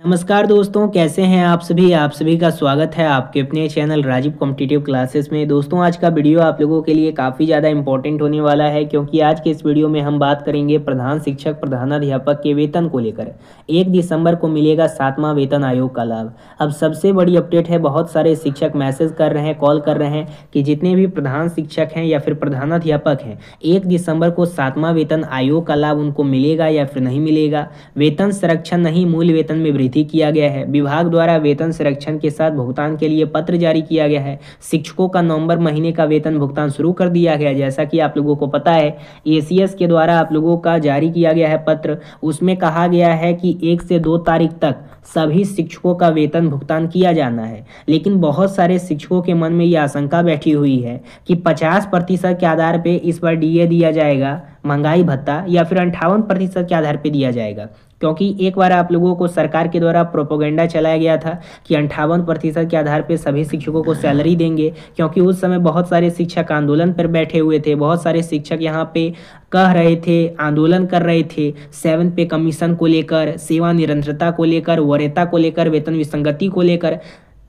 नमस्कार दोस्तों, कैसे हैं आप सभी का स्वागत है आपके अपने चैनल राजीव कॉम्पिटिटिव क्लासेस में। दोस्तों, आज का वीडियो आप लोगों के लिए काफ़ी ज़्यादा इंपॉर्टेंट होने वाला है, क्योंकि आज के इस वीडियो में हम बात करेंगे प्रधान शिक्षक प्रधानाध्यापक के वेतन को लेकर। 1 दिसंबर को मिलेगा 7वां वेतन आयोग का लाभ। अब सबसे बड़ी अपडेट है, बहुत सारे शिक्षक मैसेज कर रहे हैं, कॉल कर रहे हैं कि जितने भी प्रधान शिक्षक हैं या फिर प्रधानाध्यापक हैं, 1 दिसंबर को 7वां वेतन आयोग का लाभ उनको मिलेगा या फिर नहीं मिलेगा। वेतन संरक्षण नहीं, मूल वेतन में वृद्धि किया गया है। विभाग द्वारा वेतन संरक्षण के साथ भुगतान के लिए पत्र जारी किया गया है। शिक्षकों का नवंबर महीने का वेतन भुगतान शुरू कर दिया गया है। जैसा कि आप लोगों को पता है, एसीएस के द्वारा आप लोगों का जारी किया गया है पत्र। उसमें कहा गया है कि 1 से 2 तारीख तक सभी शिक्षकों का वेतन भुगतान किया जाना है। लेकिन बहुत सारे शिक्षकों के मन में यह आशंका बैठी हुई है कि 50% के आधार पर इस बार डीए दिया जाएगा, महंगाई भत्ता, या फिर 58% के आधार पर दिया जाएगा। क्योंकि एक बार आप लोगों को सरकार के द्वारा प्रोपोगेंडा चलाया गया था कि 58% के आधार पर सभी शिक्षकों को सैलरी देंगे, क्योंकि उस समय बहुत सारे शिक्षक आंदोलन पर बैठे हुए थे। बहुत सारे शिक्षक यहाँ पे कह रहे थे, आंदोलन कर रहे थे 7 पे कमीशन को लेकर, सेवा निरंतरता को लेकर, वरीयता को लेकर, वेतन विसंगति को लेकर।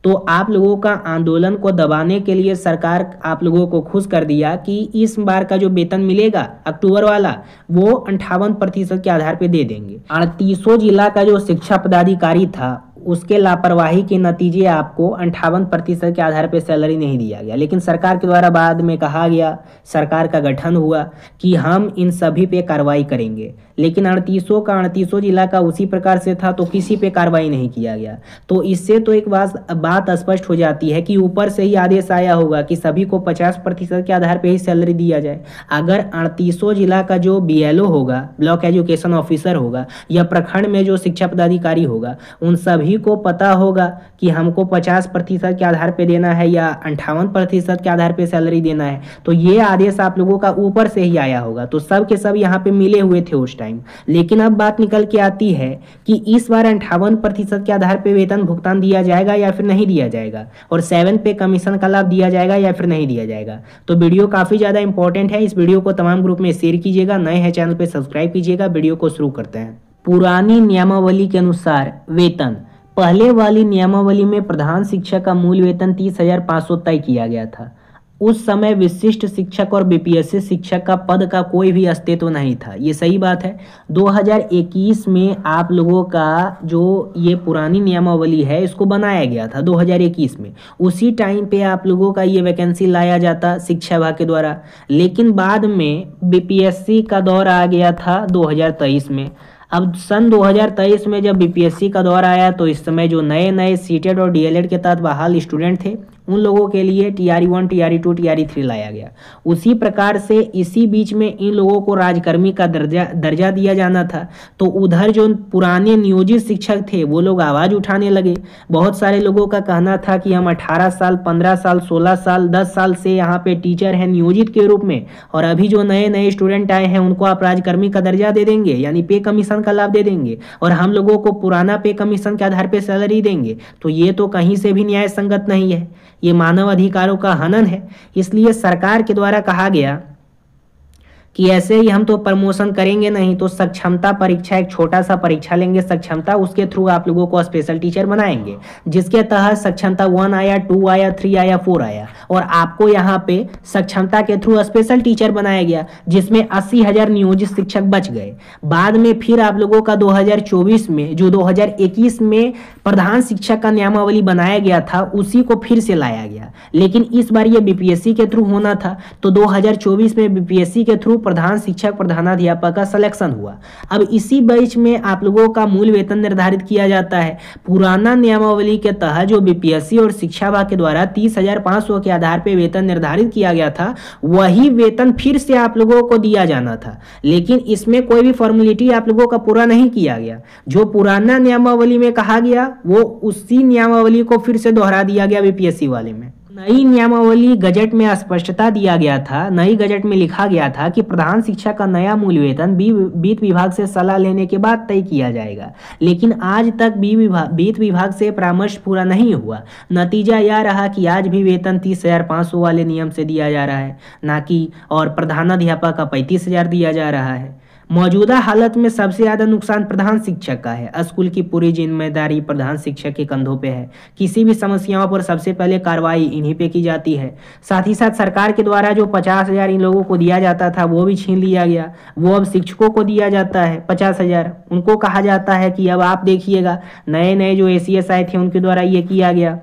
तो आप लोगों का आंदोलन को दबाने के लिए सरकार आप लोगों को खुश कर दिया कि इस बार का जो वेतन मिलेगा अक्टूबर वाला, वो 58% के आधार पे दे देंगे। 38 जिला का जो शिक्षा पदाधिकारी था, उसके लापरवाही के नतीजे आपको 58% के आधार पर सैलरी नहीं दिया गया। लेकिन सरकार के द्वारा बाद में कहा गया, सरकार का गठन हुआ कि हम इन सभी पे कार्रवाई करेंगे। लेकिन 38 जिला का उसी प्रकार से था, तो किसी पे कार्रवाई नहीं किया गया। तो इससे तो एक बात स्पष्ट हो जाती है कि ऊपर से ही आदेश आया होगा कि सभी को 50% के आधार पर ही सैलरी दिया जाए। अगर 38 जिला का जो बीएलओ होगा, ब्लॉक एजुकेशन ऑफिसर होगा, या प्रखंड में जो शिक्षा पदाधिकारी होगा, उन सभी को पता होगा कि हमको 50% के आधार पे देना है या 58% के आधार पे सैलरी देना है, तो ये आदेश आप लोगों का ऊपर से ही आया होगा। तो सब के सब यहाँ पे मिले हुए थे उस टाइम। लेकिन अब बात निकल के आती है कि इस बार 58% के आधार पे वेतन भुगतान दिया जाएगा या फिर नहीं दिया जाएगा, और 7 पे कमीशन का लाभ दिया जाएगा या फिर नहीं दिया जाएगा। तो वीडियो काफी ज्यादा इंपॉर्टेंट है। इस वीडियो को तमाम ग्रुप में शेयर कीजिएगा। नए हैं चैनल पे सब्सक्राइब कीजिएगा। वीडियो को शुरू करते हैं। पुरानी नियमावली के अनुसार वेतन, पहले वाली नियमावली में प्रधान शिक्षक का मूल वेतन 30,500 तय किया गया था। उस समय विशिष्ट शिक्षक और बीपीएससी शिक्षक का पद का कोई भी अस्तित्व नहीं था। ये सही बात है। 2021 में आप लोगों का जो ये पुरानी नियमावली है, इसको बनाया गया था 2021 में। उसी टाइम पे आप लोगों का ये वैकेंसी लाया जाता शिक्षा विभाग के द्वारा। लेकिन बाद में बीपीएससी का दौर आ गया था 2023 में। अब सन 2023 में जब बीपीएससी का दौर आया, तो इस समय जो नए नए सीटेड और डीएलएड के तहत बहाल स्टूडेंट थे, उन लोगों के लिए टीआरई 1, टीआरई 2, टीआरई 3 लाया गया। उसी प्रकार से इसी बीच में इन लोगों को राजकर्मी का दर्जा दिया जाना था। तो उधर जो पुराने नियोजित शिक्षक थे, वो लोग आवाज़ उठाने लगे। बहुत सारे लोगों का कहना था कि हम 18 साल, 15 साल, 16 साल, 10 साल से यहाँ पे टीचर हैं नियोजित के रूप में, और अभी जो नए नए स्टूडेंट आए हैं उनको आप राजकर्मी का दर्जा दे देंगे, यानी पे कमीशन का लाभ दे देंगे, और हम लोगों को पुराना पे कमीशन के आधार पर सैलरी देंगे। तो ये तो कहीं से भी न्याय संगत नहीं है, ये मानव अधिकारों का हनन है। इसलिए सरकार के द्वारा कहा गया कि ऐसे ही हम तो प्रमोशन करेंगे नहीं, तो सक्षमता परीक्षा, एक छोटा सा परीक्षा लेंगे सक्षमता, उसके थ्रू आप लोगों को स्पेशल टीचर बनाएंगे, जिसके तहत सक्षमता 1 आया, 2 आया, 3 आया, 4 आया, और आपको यहाँ पे सक्षमता के थ्रू स्पेशल टीचर बनाया गया, जिसमें 80,000 नियोजित शिक्षक बच गए। बाद में फिर आप लोगों का 2024 में, जो 2021 में प्रधान शिक्षक का नियमावली बनाया गया था, उसी को फिर से लाया गया। लेकिन इस बार ये बीपीएससी के थ्रू होना था, तो 2024 में बीपीएससी के थ्रू प्रधान शिक्षक प्रधानाध्यापक का सिलेक्शन हुआ। अब इसी बैच में आप लोगों का मूल वेतन निर्धारित किया जाता है। पुराना नियमावली के तहत जो बीपीएससी और शिक्षा विभाग के द्वारा 30,500 के आधार पर वेतन निर्धारित किया गया था, वही वेतन फिर से आप लोगों को दिया जाना था। लेकिन इसमें कोई भी फॉर्मेलिटी आप लोगों का पूरा नहीं किया गया। जो पुराना नियमावली में कहा गया, वो उसी नियमावली को फिर से दोहरा दिया गया बीपीएससी वाले में। नई नियमावली गजट में स्पष्टता दिया गया था। नई गजट में लिखा गया था कि प्रधान शिक्षक का नया मूल वेतन वित्त विभाग से सलाह लेने के बाद तय किया जाएगा। लेकिन आज तक वित्त विभाग से परामर्श पूरा नहीं हुआ। नतीजा यह रहा कि आज भी वेतन 30,500 वाले नियम से दिया जा रहा है, ना कि और प्रधानाध्यापक का 35,000 दिया जा रहा है। मौजूदा हालत में सबसे ज्यादा नुकसान प्रधान शिक्षक का है। स्कूल की पूरी जिम्मेदारी प्रधान शिक्षक के कंधों पे है। किसी भी समस्याओं पर सबसे पहले कार्रवाई इन्हीं पे की जाती है। साथ ही साथ सरकार के द्वारा जो 50,000 इन लोगों को दिया जाता था वो भी छीन लिया गया। वो अब शिक्षकों को दिया जाता है 50,000। उनको कहा जाता है कि अब आप देखिएगा, नए नए जो ACS आए थे उनके द्वारा ये किया गया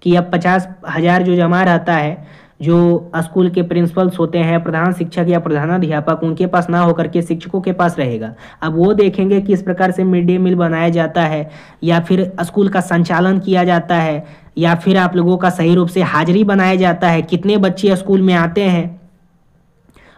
कि अब 50,000 जो जमा रहता है, जो स्कूल के प्रिंसिपल्स होते हैं, प्रधान शिक्षक या प्रधानाध्यापक, उनके पास ना होकर के शिक्षकों के पास रहेगा। अब वो देखेंगे किस प्रकार से मिड डे मील बनाया जाता है, या फिर स्कूल का संचालन किया जाता है, या फिर आप लोगों का सही रूप से हाजिरी बनाया जाता है, कितने बच्चे स्कूल में आते हैं।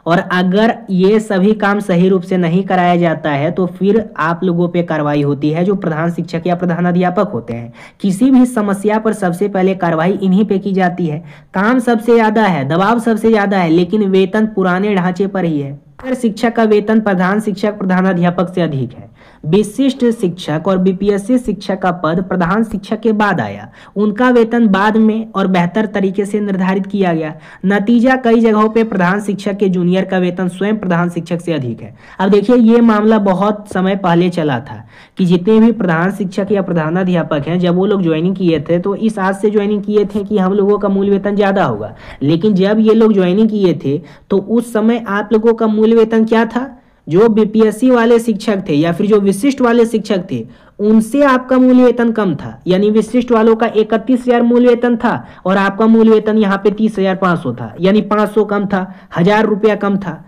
और अगर ये सभी काम सही रूप से नहीं कराया जाता है तो फिर आप लोगों पे कार्रवाई होती है, जो प्रधान शिक्षक या प्रधानाध्यापक होते हैं। किसी भी समस्या पर सबसे पहले कार्रवाई इन्हीं पे की जाती है। काम सबसे ज्यादा है, दबाव सबसे ज्यादा है, लेकिन वेतन पुराने ढांचे पर ही है। शिक्षक का वेतन प्रधान शिक्षक प्रधानाध्यापक से अधिक है। विशिष्ट शिक्षक और BPSC शिक्षक का पद प्रधान शिक्षक के बाद आया। उनका वेतन बाद में और बेहतर तरीके से निर्धारित किया गया। नतीजा, कई जगहों पे प्रधान शिक्षक के जूनियर का वेतन स्वयं प्रधान शिक्षक से अधिक है। अब देखिए, ये मामला बहुत समय पहले चला था कि जितने भी प्रधान शिक्षक या प्रधानाध्यापक हैं, जब वो लोग ज्वाइनिंग किए थे तो इस आज से ज्वाइनिंग किए थे कि हम लोगों का मूल वेतन ज्यादा होगा। लेकिन जब ये लोग ज्वाइनिंग किए थे तो उस समय आप लोगों का मूल वेतन क्या था? जो BPSC वाले शिक्षक थे या फिर जो विशिष्ट वाले शिक्षक थे, उनसे आपका मूल वेतन कम था। यानी विशिष्ट वालों का 31,000 मूल वेतन था और आपका मूल वेतन यहाँ पे 30,500 था, यानी 500 कम था, 1,000 रुपया कम था।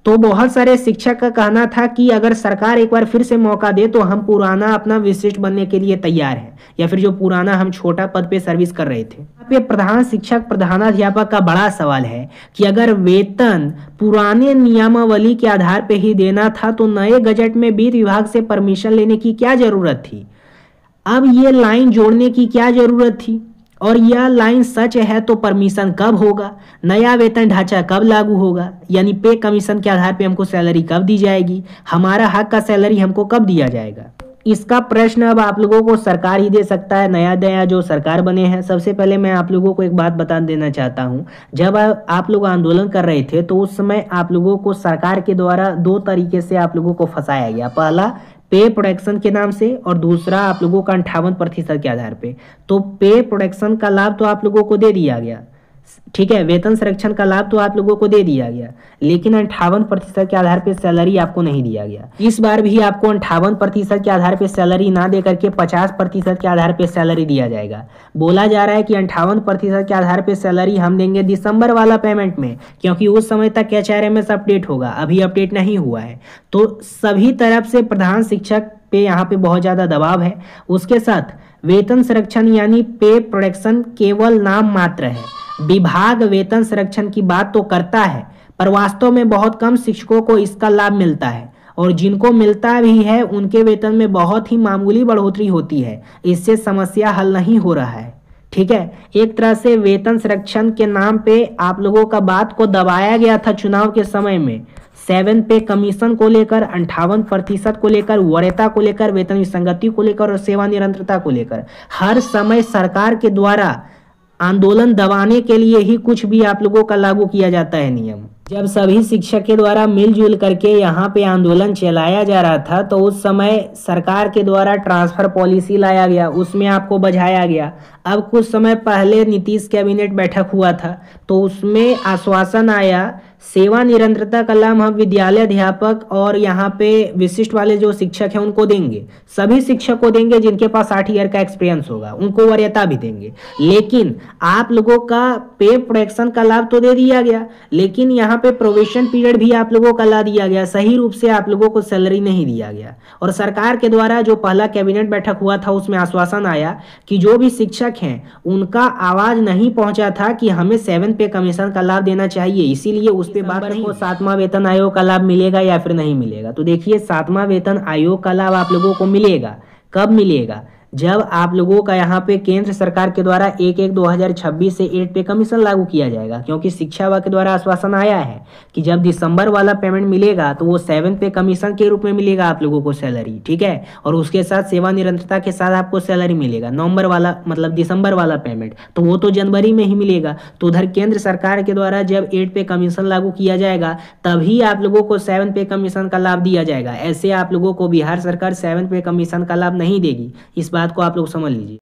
तो बहुत सारे शिक्षक का कहना था कि अगर सरकार एक बार फिर से मौका दे तो हम पुराना अपना विशिष्ट बनने के लिए तैयार हैं, या फिर जो पुराना हम छोटा पद पे सर्विस कर रहे थे। यहाँ पे प्रधान शिक्षक प्रधानाध्यापक का बड़ा सवाल है कि अगर वेतन पुराने नियमावली के आधार पे ही देना था तो नए गजट में वित्त विभाग से परमिशन लेने की क्या जरूरत थी? अब ये लाइन जोड़ने की क्या जरूरत थी? और यह लाइन सच है तो परमिशन कब होगा? नया वेतन ढांचा कब लागू होगा? यानी पे कमीशन के आधार पे हमको सैलरी कब दी जाएगी? हमारा हक का सैलरी हमको कब दिया जाएगा? इसका प्रश्न अब आप लोगों को सरकार ही दे सकता है। नया जो सरकार बने हैं। सबसे पहले मैं आप लोगों को एक बात बता देना चाहता हूं, जब आप लोग आंदोलन कर रहे थे तो उस समय आप लोगों को सरकार के द्वारा 2 तरीके से आप लोगों को फंसाया गया। पहला पे प्रोडक्शन के नाम से, और दूसरा आप लोगों का 58% के आधार पे। तो पे प्रोडक्शन का लाभ तो आप लोगों को दे दिया गया, ठीक है, वेतन संरक्षण का लाभ तो आप लोगों को दे दिया गया, लेकिन 58% के आधार पे सैलरी आपको नहीं दिया गया। इस बार भी आपको 58% के आधार पे सैलरी ना दे करके 50% के आधार पे सैलरी दिया जाएगा। बोला जा रहा है कि 58% के आधार पे सैलरी हम देंगे दिसंबर वाला पेमेंट में, क्योंकि उस समय तक HRMS अपडेट होगा, अभी अपडेट नहीं हुआ है। तो सभी तरफ से प्रधान शिक्षक पे यहाँ पे बहुत ज्यादा दबाव है। उसके साथ वेतन संरक्षण यानी पे प्रोडक्शन केवल नाम मात्र है। विभाग वेतन संरक्षण की बात तो करता है, पर वास्तव में बहुत कम शिक्षकों को इसका लाभ मिलता है, और जिनको मिलता भी है उनके वेतन में बहुत ही मामूली बढ़ोतरी होती है। इससे समस्या हल नहीं हो रहा है, ठीक है। एक तरह से वेतन संरक्षण के नाम पे आप लोगों का बात को दबाया गया था चुनाव के समय में। 7 पे कमीशन को लेकर, 58% को लेकर, वरीयता को लेकर, वेतन विसंगति को लेकर और सेवा निरंतरता को लेकर हर समय सरकार के द्वारा आंदोलन दबाने के लिए ही कुछ भी आप लोगों का लागू किया जाता है नियम। जब सभी शिक्षक के द्वारा मिलजुल करके यहाँ पे आंदोलन चलाया जा रहा था तो उस समय सरकार के द्वारा ट्रांसफर पॉलिसी लाया गया, उसमें आपको बझाया गया। अब कुछ समय पहले नीतीश कैबिनेट बैठक हुआ था तो उसमें आश्वासन आया सेवा निरंतरता का लाभ हम विद्यालय अध्यापक और यहाँ पे विशिष्ट वाले जो शिक्षक हैं उनको देंगे, सभी शिक्षक को देंगे जिनके पास 60 ईयर का एक्सपीरियंस होगा, उनको वरीयता भी देंगे। लेकिन आप लोगों का पे प्रोडक्शन का लाभ तो दे दिया गया, लेकिन यहाँ पे प्रोबेशन पीरियड भी आप लोगों का ला दिया गया, सही रूप से आप लोगों को सैलरी नहीं दिया गया। और सरकार के द्वारा जो पहला कैबिनेट बैठक हुआ था उसमें आश्वासन आया कि जो भी शिक्षक हैं उनका आवाज नहीं पहुंचा था कि हमें 7 पे कमीशन का लाभ देना चाहिए, इसीलिए उस पे बात नहीं। 7वां वेतन आयोग का लाभ मिलेगा या फिर नहीं मिलेगा? तो देखिए 7वां वेतन आयोग का लाभ आप लोगों को मिलेगा। कब मिलेगा? जब आप लोगों का यहाँ पे केंद्र सरकार के द्वारा 1/1/2026 से 8 पे कमीशन लागू किया जाएगा, क्योंकि शिक्षा विभाग के द्वारा आश्वासन आया है कि जब दिसंबर वाला पेमेंट मिलेगा तो वो 7 पे कमीशन के रूप में मिलेगा आप लोगों को सैलरी, ठीक है। और उसके साथ सेवा निरंतरता के साथ आपको सैलरी मिलेगा। नवंबर वाला मतलब दिसंबर वाला पेमेंट तो वो तो जनवरी में ही मिलेगा। तो उधर केंद्र सरकार के द्वारा जब 8 पे कमीशन लागू किया जाएगा तभी आप लोगों को 7 पे कमीशन का लाभ दिया जाएगा। ऐसे आप लोगों को बिहार सरकार 7 पे कमीशन का लाभ नहीं देगी, इस बात को आप लोग समझ लीजिए।